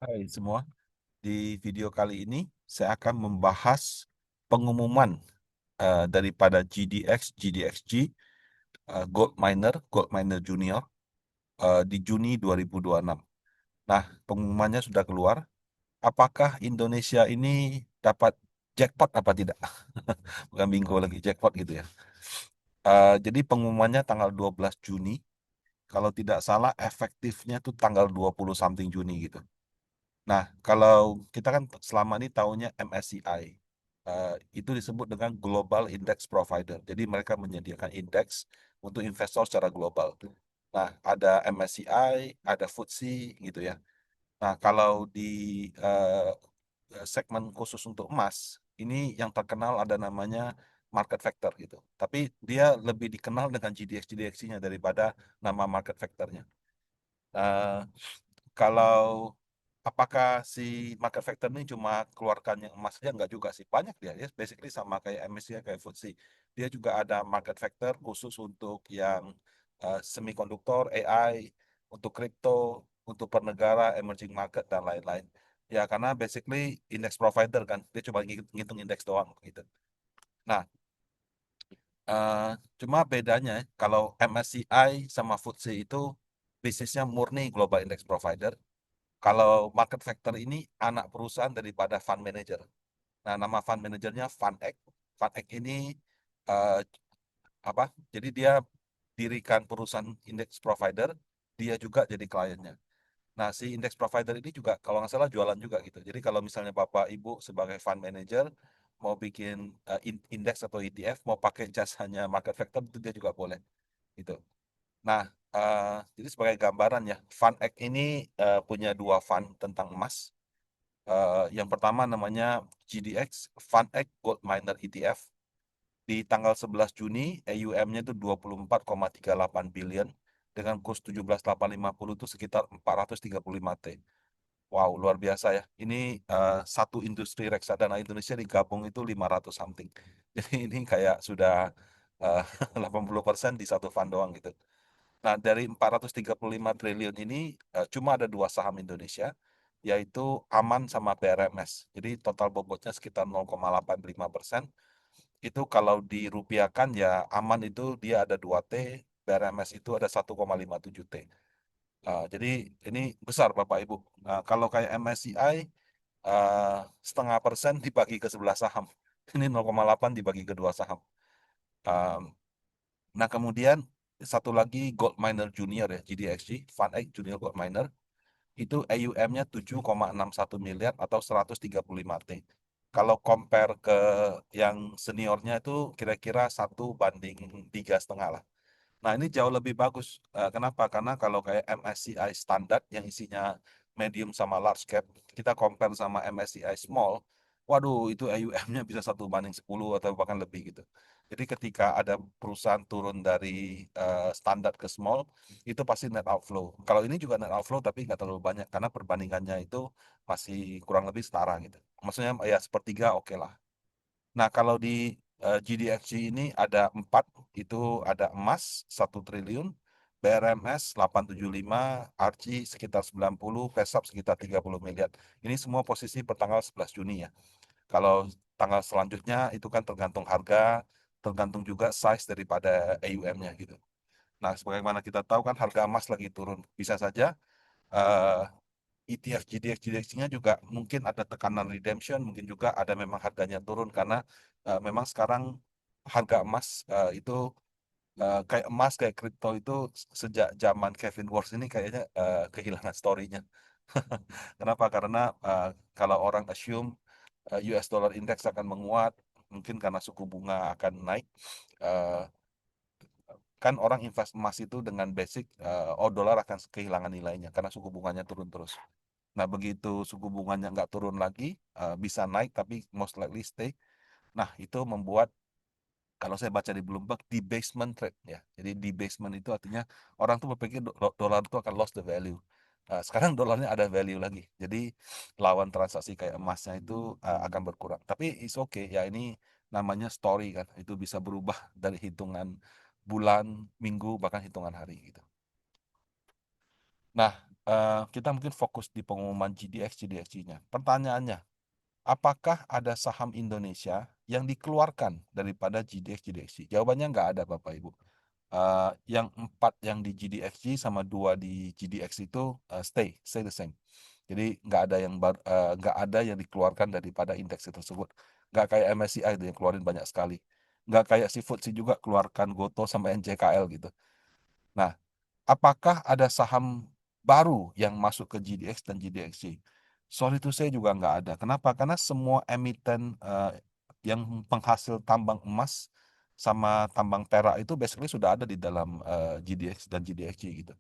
Hai semua, di video kali ini saya akan membahas pengumuman daripada GDXG, Gold Miner Junior di Juni 2026. Nah, pengumumannya sudah keluar. Apakah Indonesia ini dapat jackpot apa tidak? Bukan bingo lagi, jackpot gitu ya. Jadi pengumumannya tanggal 12 Juni. Kalau tidak salah efektifnya tuh tanggal 20 something Juni gitu. Nah, kalau kita kan selama ini taunya MSCI, itu disebut dengan Global Index Provider. Jadi mereka menyediakan indeks untuk investor secara global. Nah, ada MSCI, ada FTSE gitu ya. Nah, kalau di eh, segmen khusus untuk emas, ini yang terkenal ada namanya market factor gitu. Tapi dia lebih dikenal dengan GDX-GDX-nya daripada nama market factornya. Eh, Kalau apakah si market factor ini cuma keluarkan yang emas saja? Enggak juga sih. Banyak dia. Dia basically sama kayak MSCI, kayak FTSE. Dia juga ada market factor khusus untuk yang semikonduktor, AI, untuk kripto, untuk pernegara, emerging market, dan lain-lain. Ya, karena basically index provider kan. Dia cuma ngitung indeks doang gitu. Nah, eh, cuma bedanya kalau MSCI sama FTSE itu bisnisnya murni global index provider. Kalau market factor ini anak perusahaan daripada fund manager. Nah, nama fund manajernya FundX. FundX ini eh, apa? Jadi dia dirikan perusahaan index provider, dia juga jadi kliennya. Nah, si index provider ini juga kalau nggak salah jualan juga gitu. Jadi kalau misalnya Bapak Ibu sebagai fund manager mau bikin indeks atau ETF, mau pakai jasanya market factor itu dia juga boleh gitu. Nah, jadi sebagai gambaran ya, FundX ini punya dua fund tentang emas. Yang pertama namanya GDX, FundX Gold Miner ETF. Di tanggal 11 Juni, AUM-nya itu 24,38 billion dengan kurs 17.850 itu sekitar 435 T. Wow, luar biasa ya. Ini satu industri reksadana Indonesia digabung itu 500 something. Jadi ini kayak sudah eh, 80% di satu fund doang gitu. Nah, dari 435 triliun ini cuma ada dua saham Indonesia, yaitu Aman sama BRMS. Jadi total bobotnya sekitar 0,85%. Itu kalau dirupiahkan ya Aman itu dia ada 2 T, BRMS itu ada 1,57 T. Jadi ini besar Bapak Ibu. Kalau kayak MSCI eh, setengah persen dibagi ke 11 saham. Ini 0,8 dibagi ke dua saham. Eh, Nah, kemudian satu lagi Gold Miner Junior ya, GDXG, FundX Junior Gold Miner, itu AUM-nya 7,61 miliar atau 135 T. Kalau compare ke yang seniornya itu kira-kira 1 banding 3,5 lah. Nah, ini jauh lebih bagus. Kenapa? Karena kalau kayak MSCI standar yang isinya medium sama large cap, kita compare sama MSCI small, waduh itu AUM-nya bisa 1 banding 10 atau bahkan lebih gitu. Jadi ketika ada perusahaan turun dari standar ke small, itu pasti net outflow. Kalau ini juga net outflow tapi nggak terlalu banyak karena perbandingannya itu masih kurang lebih setara gitu. Maksudnya ya sepertiga oke lah. Nah, kalau di GDXG ini ada empat, itu ada emas 1 triliun, BRMS 875, ARCI sekitar 90, PESAP sekitar 30 miliar. Ini semua posisi pertanggal 11 Juni ya. Kalau tanggal selanjutnya itu kan tergantung harga, tergantung juga size daripada AUM-nya gitu. Nah, sebagaimana kita tahu kan harga emas lagi turun. Bisa saja eh, ETF, GDX, GDX-nya juga mungkin ada tekanan redemption, mungkin juga ada memang harganya turun karena memang sekarang harga emas itu kayak emas, kayak kripto itu sejak zaman Kevin Wars ini kayaknya kehilangan story-nya. Kenapa? Karena kalau orang assume US dollar index akan menguat, mungkin karena suku bunga akan naik, eh, kan orang invest emas itu dengan basic, oh dolar akan kehilangan nilainya karena suku bunganya turun terus. Nah, begitu suku bunganya nggak turun lagi, bisa naik tapi most likely stay. Nah, itu membuat kalau saya baca di Bloomberg debasement trade ya. Jadi debasement itu artinya orang tuh berpikir dolar itu akan lost the value. Sekarang dolarnya ada value lagi. Jadi lawan transaksi kayak emasnya itu akan berkurang. Tapi it's okay ya, ini namanya story kan. Itu bisa berubah dari hitungan bulan, minggu, bahkan hitungan hari gitu. Nah, kita mungkin fokus di pengumuman GDX-nya. Pertanyaannya, apakah ada saham Indonesia yang dikeluarkan daripada GDX? Jawabannya nggak ada, Bapak Ibu. Yang 4 yang di GDXG sama 2 di GDX itu stay the same. Jadi nggak ada yang dikeluarkan daripada indeks tersebut. Nggak kayak MSCI itu yang keluarin banyak sekali. Nggak kayak si FTSE juga keluarkan Goto sama NCKL gitu. Nah, apakah ada saham baru yang masuk ke GDX dan GDXJ? Sorry to say juga nggak ada. Kenapa? Karena semua emiten yang penghasil tambang emas sama tambang perak itu basically sudah ada di dalam GDX dan GDXJ gitu.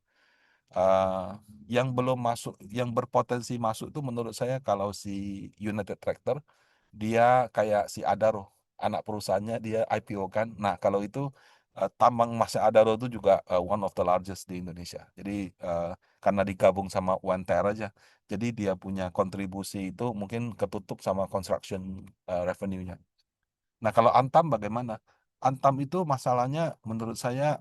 Eh, yang belum masuk, yang berpotensi masuk itu menurut saya kalau si United Tractor, dia kayak si Adaro, anak perusahaannya dia IPO kan. Nah, kalau itu tambang emasnya Adaro itu juga one of the largest di Indonesia. Jadi karena digabung sama UNTR aja, jadi dia punya kontribusi itu mungkin ketutup sama construction revenue-nya. Nah, kalau Antam bagaimana? Antam itu masalahnya menurut saya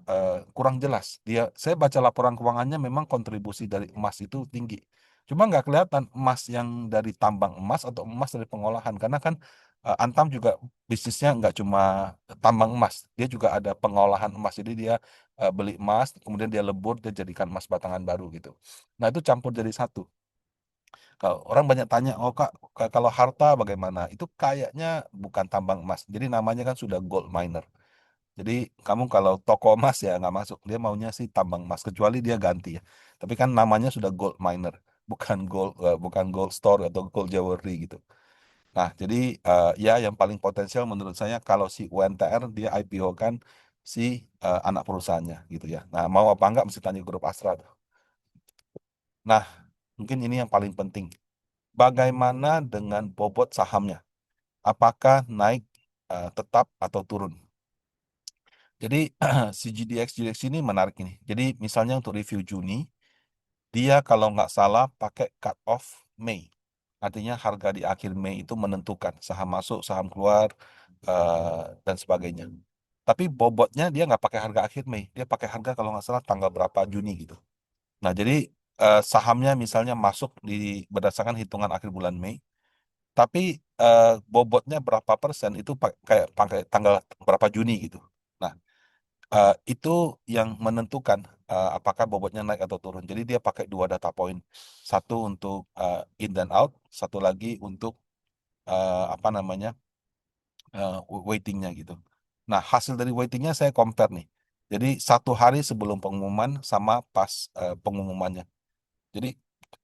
kurang jelas. Saya baca laporan keuangannya memang kontribusi dari emas itu tinggi. Cuma nggak kelihatan emas yang dari tambang emas atau emas dari pengolahan. Karena kan Antam juga bisnisnya nggak cuma tambang emas. Dia juga ada pengolahan emas. Jadi dia beli emas, kemudian dia lebur, dia jadikan emas batangan baru gitu. Nah, itu campur jadi satu. Kalau orang banyak tanya, oh Kak, kalau harta bagaimana? Itu kayaknya bukan tambang emas. Jadi namanya kan sudah gold miner. Jadi kamu kalau toko emas ya nggak masuk. Dia maunya sih tambang emas, kecuali dia ganti ya. Tapi kan namanya sudah gold miner, bukan gold store atau gold jewelry gitu. Nah, jadi ya yang paling potensial menurut saya kalau si UNTR dia IPO kan si anak perusahaannya gitu ya. Nah, mau apa enggak mesti tanya grup Astra tuh. Nah, mungkin ini yang paling penting. Bagaimana dengan bobot sahamnya? Apakah naik tetap atau turun? Jadi si GDX ini menarik ini. Jadi misalnya untuk review Juni, dia kalau nggak salah pakai cut off Mei. Artinya harga di akhir Mei itu menentukan saham masuk, saham keluar, dan sebagainya. Tapi bobotnya dia nggak pakai harga akhir Mei. Dia pakai harga kalau nggak salah tanggal berapa Juni gitu. Nah, jadi sahamnya misalnya masuk berdasarkan hitungan akhir bulan Mei. Tapi bobotnya berapa persen itu kayak pakai tanggal berapa Juni gitu. Nah, itu yang menentukan apakah bobotnya naik atau turun. Jadi dia pakai dua data point, satu untuk in dan out, satu lagi untuk apa namanya weightingnya gitu. Nah, hasil dari weightingnya saya compare nih. Jadi satu hari sebelum pengumuman sama pas pengumumannya. Jadi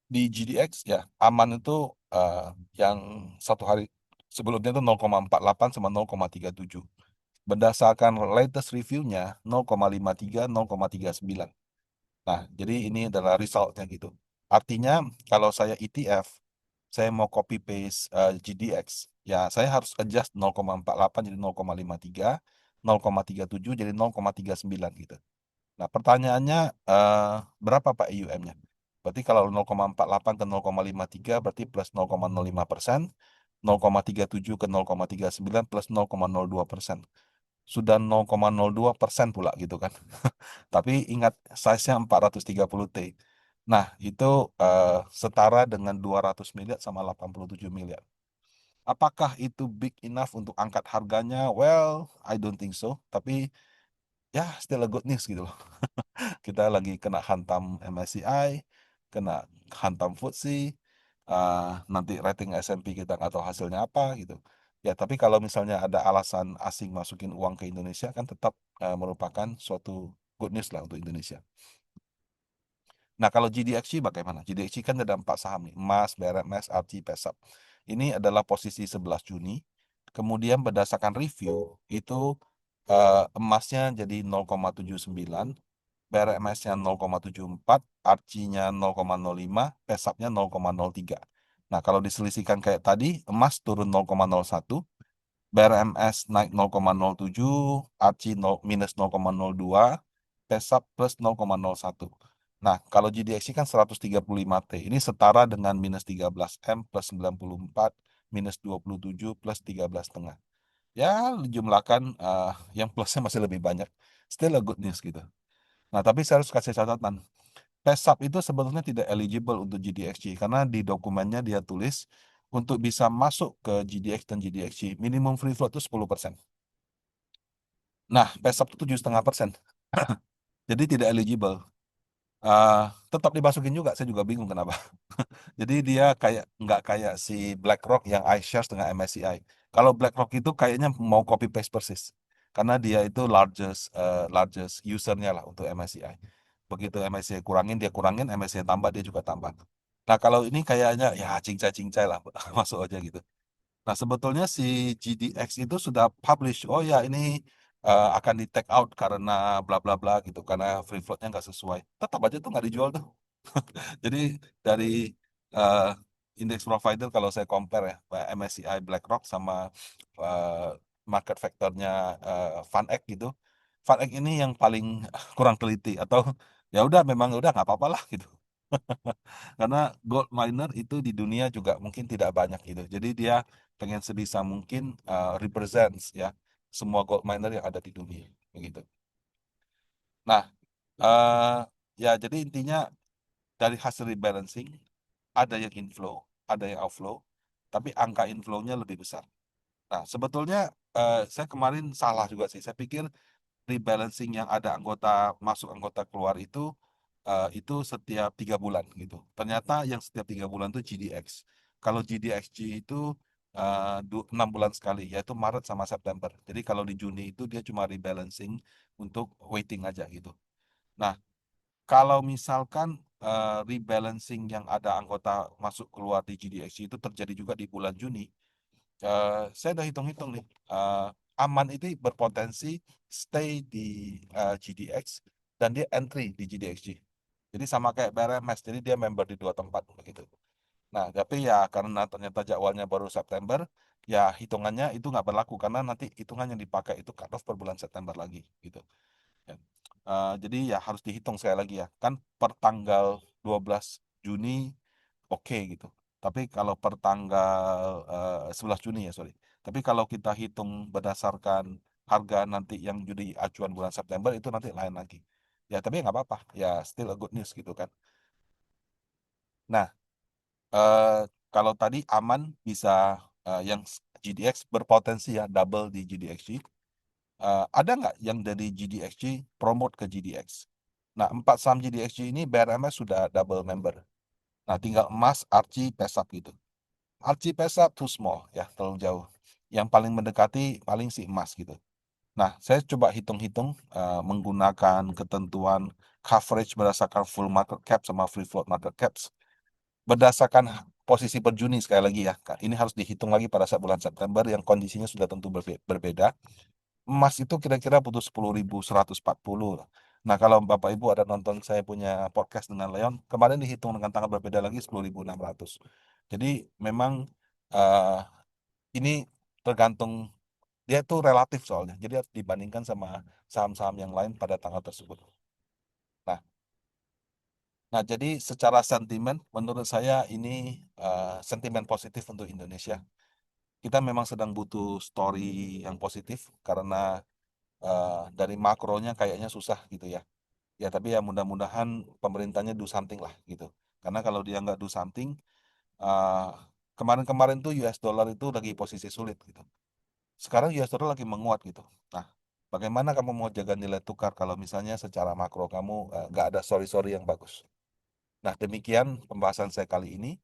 di GDX ya aman itu eh, yang satu hari sebelumnya itu 0,48 sama 0,37. Berdasarkan latest reviewnya 0,53, 0,39. Nah, jadi ini adalah resultnya gitu. Artinya kalau saya ETF, saya mau copy paste GDX, ya saya harus adjust 0,48 jadi 0,53, 0,37 jadi 0,39 gitu. Nah, pertanyaannya berapa Pak IUM-nya? Berarti kalau 0,48 ke 0,53 berarti plus 0,05%, 0,37 ke 0,39 plus 0,02%. Sudah 0,02% pula gitu kan. Tapi ingat size-nya 430 T. Nah, itu setara dengan 200 miliar sama 87 miliar. Apakah itu big enough untuk angkat harganya? Well, I don't think so. Tapi ya still a good news gitu loh. Kita lagi kena hantam MSCI, kena hantam FTSE, nanti rating S&P kita nggak tahu hasilnya apa gitu. Ya, tapi kalau misalnya ada alasan asing masukin uang ke Indonesia kan tetap merupakan suatu good news lah untuk Indonesia. Nah, kalau GDXG bagaimana? GDXG kan ada 4 saham nih, emas, BRMS, RT, PESAP. Ini adalah posisi 11 Juni. Kemudian berdasarkan review, itu emasnya jadi 0,79, BRMS-nya 0,74, Archie-nya 0,05, Pesapnya 0,03. Nah, kalau diselisihkan kayak tadi, emas turun 0,01, BRMS naik 0,07, Archie minus 0,02, Pesap plus 0,01. Nah, kalau GDXI kan 135 T, ini setara dengan minus 13 M plus 94, minus 27 plus 13,5. Ya, dijumlahkan yang plusnya masih lebih banyak. Still a good news gitu. Nah, tapi saya harus kasih catatan. PESAP itu sebetulnya tidak eligible untuk GDXG karena di dokumennya dia tulis untuk bisa masuk ke GDX dan GDXG minimum free float itu 10%. Nah, PESAP itu 7,5%. Jadi tidak eligible. Eh, Tetap dimasukin juga, saya juga bingung kenapa. Jadi dia kayak nggak kayak si BlackRock yang iShares dengan MSCI. Kalau BlackRock itu kayaknya mau copy paste persis, karena dia itu largest usernya lah untuk MSCI. Begitu MSCI kurangin, dia kurangin, MSCI tambah, dia juga tambah. Nah kalau ini kayaknya ya cincai-cincai lah, masuk aja gitu. Nah, sebetulnya si GDX itu sudah publish, oh ya ini akan di take out karena bla bla bla gitu, karena free floatnya nggak sesuai. Tetap aja tuh nggak dijual tuh. Jadi dari eh, index provider kalau saya compare ya, MSCI BlackRock sama eh, market factornya FunEgg gitu, FunEgg ini yang paling kurang teliti atau ya udah memang udah nggak apa-apa lah gitu. Karena gold miner itu di dunia juga mungkin tidak banyak gitu. Jadi dia pengen sebisa mungkin represents ya semua gold miner yang ada di dunia begitu. Nah, eh ya jadi intinya dari hasil rebalancing ada yang inflow, ada yang outflow, tapi angka inflow-nya lebih besar. Nah, sebetulnya saya kemarin salah juga sih. Saya pikir rebalancing yang ada anggota masuk anggota keluar itu setiap 3 bulan gitu. Ternyata yang setiap 3 bulan itu GDX. Kalau GDXG itu 6 bulan sekali, yaitu Maret sama September. Jadi kalau di Juni itu dia cuma rebalancing untuk waiting aja gitu. Nah, kalau misalkan rebalancing yang ada anggota masuk keluar di GDXG itu terjadi juga di bulan Juni, saya udah hitung-hitung nih, aman itu berpotensi stay di GDX dan dia entry di GDXG. Jadi sama kayak BRMS, jadi dia member di dua tempat begitu. Nah, tapi ya karena ternyata jadwalnya baru September, ya hitungannya itu nggak berlaku karena nanti hitungan yang dipakai itu cut off per bulan September lagi gitu. Ya. Jadi ya harus dihitung sekali lagi ya. Kan per tanggal 12 Juni oke gitu. Tapi kalau per tanggal 11 Juni ya sorry. Tapi kalau kita hitung berdasarkan harga nanti yang jadi acuan bulan September itu nanti lain lagi. Ya tapi nggak apa-apa. Ya still a good news gitu kan. Nah, eh, kalau tadi aman bisa yang GDX berpotensi ya double di GDXG. Ada nggak yang dari GDXG promote ke GDX? Nah, 4 saham GDXG ini BRMS sudah double member. Nah, tinggal emas, Archie, Pesap gitu. Archie, Pesap too small ya, terlalu jauh. Yang paling mendekati paling si emas gitu. Nah, saya coba hitung-hitung menggunakan ketentuan coverage berdasarkan full market cap sama free float market caps. Berdasarkan posisi per Juni sekali lagi ya. Ini harus dihitung lagi pada saat bulan September yang kondisinya sudah tentu berbeda. Emas itu kira-kira butuh 10.140 lah. Nah, kalau Bapak Ibu ada nonton saya punya podcast dengan Leon, kemarin dihitung dengan tanggal berbeda lagi 10.600. Jadi memang eh, ini tergantung dia tuh relatif soalnya. Jadi harus dibandingkan sama saham-saham yang lain pada tanggal tersebut. Nah, nah jadi secara sentimen menurut saya ini sentimen positif untuk Indonesia. Kita memang sedang butuh story yang positif karena dari makronya kayaknya susah gitu ya. Ya tapi ya mudah-mudahan pemerintahnya do something lah gitu. Karena kalau dia nggak do something, eh, kemarin-kemarin tuh US dollar itu lagi posisi sulit gitu. Sekarang US dollar lagi menguat gitu. Nah, bagaimana kamu mau jaga nilai tukar kalau misalnya secara makro kamu nggak ada story-story yang bagus? Nah, demikian pembahasan saya kali ini.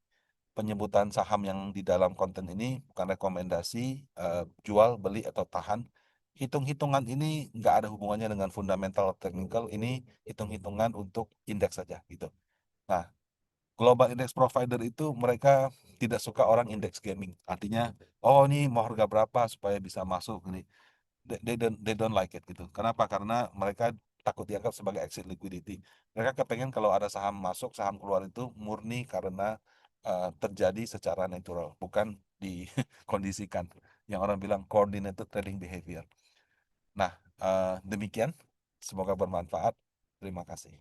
Penyebutan saham yang di dalam konten ini bukan rekomendasi jual, beli, atau tahan. Hitung-hitungan ini nggak ada hubungannya dengan fundamental atau technical. Ini hitung-hitungan untuk indeks saja gitu. Nah, global index provider itu mereka tidak suka orang indeks gaming. Artinya, oh ini mau harga berapa supaya bisa masuk ini. They don't like it gitu. Kenapa? Karena mereka takut dianggap sebagai exit liquidity. Mereka kepengen kalau ada saham masuk, saham keluar itu murni karena terjadi secara natural, bukan dikondisikan. Yang orang bilang coordinated trading behavior. Nah, demikian. Semoga bermanfaat. Terima kasih.